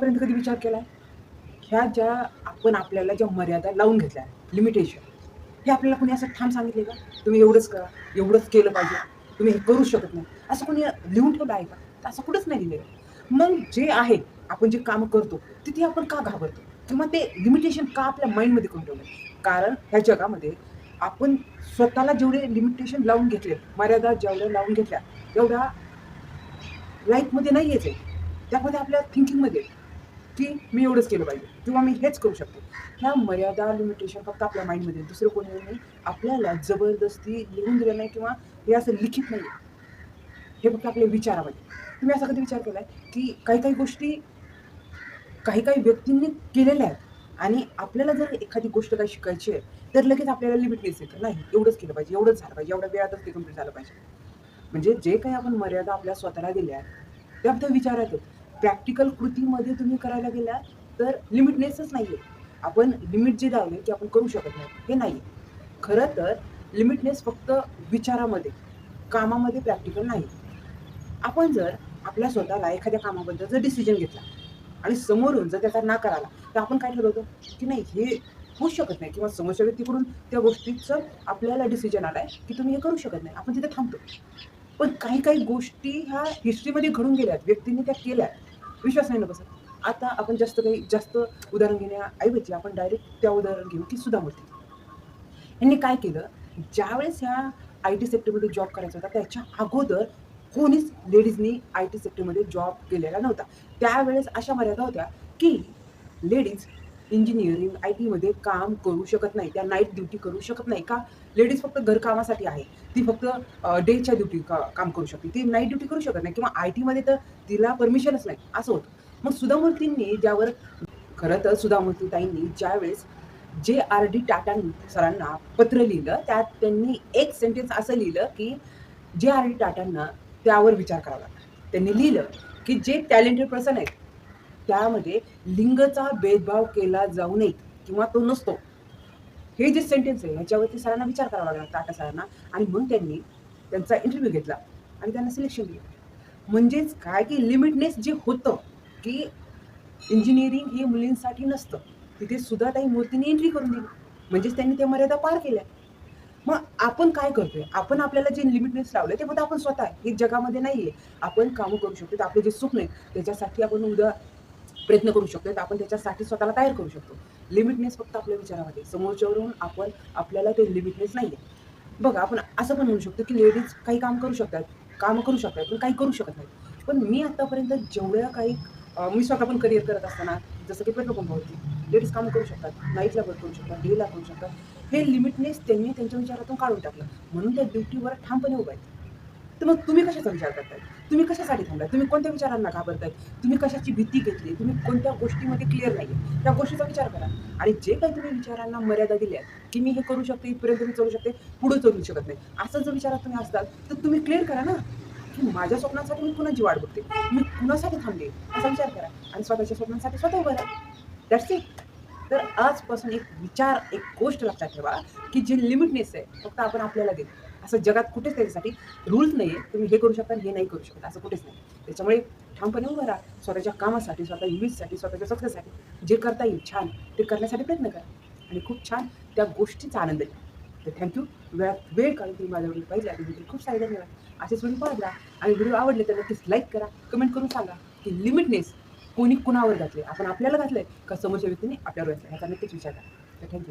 आतापर्यंत कधी विचार केलाय? ह्या ज्या आपण आपल्याला ज्या मर्यादा लावून घेतल्या, लिमिटेशन, हे आपल्याला कोणी असं ठाम सांगितले का? तुम्ही एवढंच करा, एवढंच केलं पाहिजे, तुम्ही हे करू शकत नाही. असं कोणी लिहून ठेवलं आहे का? तर असं कुठंच नाही लिहिलेलं. मग जे आहे, आपण जे कामं करतो, तिथे आपण का घाबरतो? किंवा ते लिमिटेशन का आपल्या माइंडमध्ये करून ठेवलं? कारण ह्या जगामध्ये आपण स्वतःला जेवढे लिमिटेशन लावून घेतले, मर्यादा जेवढ्या लावून घेतल्या, तेवढ्या लाईफमध्ये नाहीयेच आहे. त्यामध्ये आपल्या थिंकिंगमध्ये की मी एवढंच केलं पाहिजे किंवा मी हेच करू शकतो. ह्या मर्यादा, लिमिटेशन फक्त आपल्या माइंडमध्ये, दुसरं कोणी नाही. आपल्याला जबरदस्ती लिहून दिलं नाही किंवा हे असं लिखित नाही आहे. हे फक्त आपल्या विचारामध्ये. तुम्ही असा कधी विचार केलाय, की काही-काही गोष्टी काही-काही व्यक्तींनी केलेल्या आहेत आणि आपल्याला जर एखादी गोष्ट काही शिकायची आहे, तर लगेच आपल्याला लिमिटनेस येतं. नाही, एवढंच केलं पाहिजे, एवढंच झालं पाहिजे, एवढ्या वेळातच ते कंप्लीट झालं पाहिजे. म्हणजे जे काही आपण मर्यादा आपल्या स्वतःला दिल्या आहेत, त्या फक्त विचारात आहेत. प्रॅक्टिकल कृतीमध्ये तुम्ही करायला गेलात, तर लिमिटनेसच नाहीये. आपण लिमिट जे लावले, की आपण करू शकत नाही, हे नाहीये. खरं तर लिमिटनेस फक्त विचारामध्ये, कामामध्ये प्रॅक्टिकल नाही. आपण जर आपल्या स्वतःला एखाद्या कामाबद्दल जर डिसिजन घेतला आणि समोरून जर त्याचा नाकार आला, तर आपण काय ठरवतो, की नाही हे होऊच शकत नाही किंवा समोरच्या व्यक्तीकडून त्या गोष्टीचं आपल्याला डिसिजन आलाय, की तुम्ही हे करू शकत नाही. आपण तिथे थांबतो. पण काही-काही गोष्टी ह्या हिस्ट्रीमध्ये घडून गेल्यात, व्यक्तींनी त्या केल्यात. विश्वास नाही ना बसत. आता आपण जास्त उदाहरण घेण्याऐवजी आपण डायरेक्ट त्या उदाहरण घेऊ, की सुधा मूर्ती. ह्यांनी काय केलं, ज्यावेळेस ह्या आय-टी सेक्टरमध्ये जॉब करायचा होता, त्याच्या अगोदर कोणीच लेडीजनी आय-टी सेक्टरमध्ये जॉब केलेला नव्हता. त्यावेळेस अशा मर्यादा होत्या, की लेडीज इंजिनिअरिंग, आय-टीमध्ये काम करू शकत नाही. त्या नाईट ड्युटी करू शकत नाही. का? लेडीज फक्त घरकामासाठी आहे. ती फक्त डेच्या ड्युटी काम करू शकते. ती नाईट ड्युटी करू शकत नाही किंवा आय-टीमध्ये तर तिला परमिशनच नाही, असं होतं. मग सुधा मूर्तींनी ज्यावर खरं तर सुधा मूर्तीताईंनी ज्यावेळेस जे.आर.डी. टाटा सरांना पत्र लिहिलं, त्यात त्यांनी एक सेंटेन्स असं लिहिलं, की जे.आर.डी. टाटांना त्यावर विचार करावा लागला. त्यांनी लिहिलं, की जे टॅलेंटेड पर्सन आहेत, त्यामध्ये लिंगचा भेदभाव केला जाऊ नये किंवा तो नसतो. हे जे सेंटेन्स आहे, ह्याच्यावरती सरांना विचार करावा लागला टाटा सरांना आणि मग त्यांनी त्यांचा इंटरव्ह्यू घेतला आणि त्यांना सिलेक्शन दिलं. म्हणजेच काय, की लिमिटनेस जे होतं, की इंजिनिअरिंग हे मुलींसाठी नसतं. तिथे सुधाताई मूर्तींनी एंट्री करून दिली. म्हणजेच त्यांनी त्या मर्यादा पार केल्या. मग आपण काय करतोय? आपण आपल्याला जे लिमिटनेस लावलंय ते फक्त आपण स्वतः आहे. हे जगामध्ये नाहीये. आपण कामं करू शकतो. आपले जे स्वप्न आहेत त्याच्यासाठी आपण उद्या प्रयत्न करू शकतो. आपण त्याच्यासाठी स्वतःला तयार करू शकतो. लिमिटनेस फक्त आपल्या विचारामध्ये. समोरच्यावरून आपण आपल्याला ते लिमिटनेस नाहीये. बघा, आपण असं पण म्हणू शकतो, की लेडीज काही काम करू शकतात, कामं करू शकतात, पण काही करू शकत नाहीत. पण मी आतापर्यंत जेवढ्या काही मी स्वतः पण करिअर करत असताना, जसं की पेट्रोल पंपावरती लेडीज कामं करू शकतात, नाईटला वर्क करू शकतात, डेला करू शकतात. हे लिमिटनेस त्यांनी त्यांच्या विचारातून काढून टाकलं. म्हणून त्या ड्युटीवर ठामपणे उभा आहेत. तर मग तुम्ही कशाचा विचार करताय? तुम्ही कशासाठी थांबलाय? तुम्ही कोणत्या विचारांना घाबरताय? तुम्ही कशाची भीती घेतली? तुम्ही कोणत्या गोष्टीमध्ये क्लिअर नाहीये? त्या गोष्टीचा विचार करा. आणि जे काही तुम्ही विचारांना मर्यादा दिल्यात, की मी हे करू शकते, इथपर्यंत मी चालू शकते, पुढे चालू शकत नाही. असं जर विचारात तुम्ही असताल, तर तुम्ही क्लिअर करा ना, की माझ्या स्वप्नांसाठी मी कुणाची वाट बघते? मी कुणासाठी थांबले? असा विचार करा आणि स्वतःच्या स्वप्नांसाठी स्वतः उभं राहा. That's it. तर आजपासून एक विचार, एक गोष्ट लक्षात ठेवा, की जे लिमिटनेस आहे, फक्त आपण आपल्याला देतो. असं जगात कुठेच त्याच्यासाठी रूल्स नाहीये. तुम्ही हे करू शकता, हे नाही करू शकत, असं कुठेच नाही. त्याच्यामुळे ठामपणे उभं राहा. स्वतःच्या कामासाठी, स्वतः युनिटसाठी, स्वतःच्या सक्सेससाठी जे करता येईल छान, ते करण्यासाठी प्रयत्न करा आणि खूप छान त्या गोष्टीचा आनंद घ्या. तर थँक वेळ काढून तुम्ही माझ्याकडे पाहिजे त्याबद्दल खूप सारे धन्यवाद. असेच व्हिडिओ पाहत राहा आणि व्हिडिओ आवडले तर नक्कीच लाईक करा, कमेंट करून सांगा, की लिमिटनेस कोणी कुणावर घातले? आपण आपल्याला घातलंय का समोरच्या व्यक्तीने आपल्यावर घातलंय? ह्याचा नक्कीच विचार करा. तर थँक